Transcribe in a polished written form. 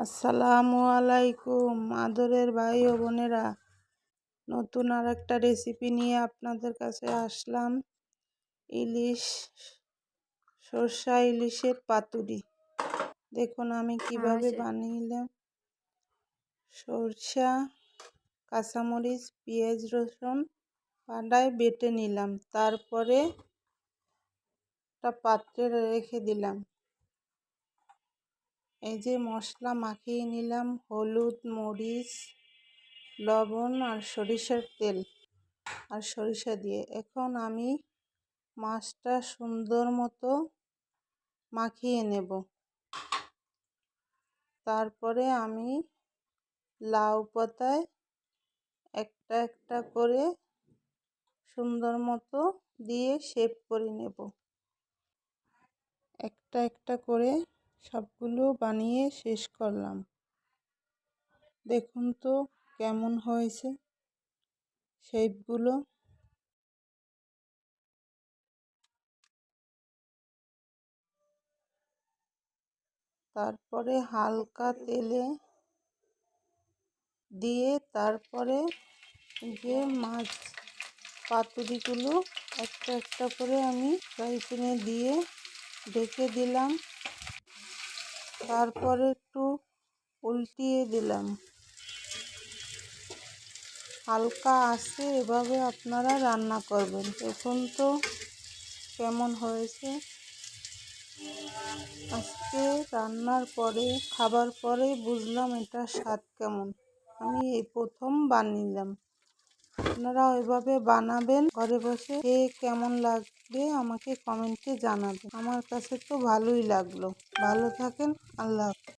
আসসালামু আলাইকুম আদরের ভাই ও বোনেরা, নতুন আর একটা রেসিপি নিয়ে আপনাদের কাছে আসলাম। ইলিশ, সরষা ইলিশের পাতুরি। দেখুন আমি কিভাবে বানিয়েলাম। সরষা, কাঁচামরিচ, পেঁয়াজ, রসুন পাটায় বেটে নিলাম, তারপরে একটা পাত্রে রেখে দিলাম। এই যে মশলা মাখিয়ে নিলাম, হলুদ, মরিচ, লবণ আর সরিষার তেল আর সরিষা দিয়ে। এখন আমি মাছটা সুন্দর মতো মাখিয়ে নেব। তারপরে আমি লাউ পাতায় একটা একটা করে সুন্দর মতো দিয়ে শেপ করে নেব। একটা একটা করে সবগুলো বানিয়ে শেষ করলাম। দেখুন তো কেমন হয়েছে শেপগুলো। তারপরে হালকা তেলে দিয়ে তারপরে যে মাছ পাতুরিগুলো একটা একটা করে আমি ফ্রাই প্যানে দিয়ে ঢেকে দিলাম। তারপরে একটু উল্টিয়ে দিলাম। হালকা আঁচে এভাবে আপনারা রান্না করবেন। দেখুন তো কেমন হয়েছে। আজকে রান্নার পরে খাবার পরে বুঝলাম এটা স্বাদ কেমন। আমি এই প্রথম বানালাম। আপনারা ওইভাবে বানাবেন ঘরে বসে। কেমন লাগবে আমাকে কমেন্টে জানাবেন। আমার কাছে তো ভালোই লাগলো। ভালো থাকেন। আল্লাহ হাফেজ।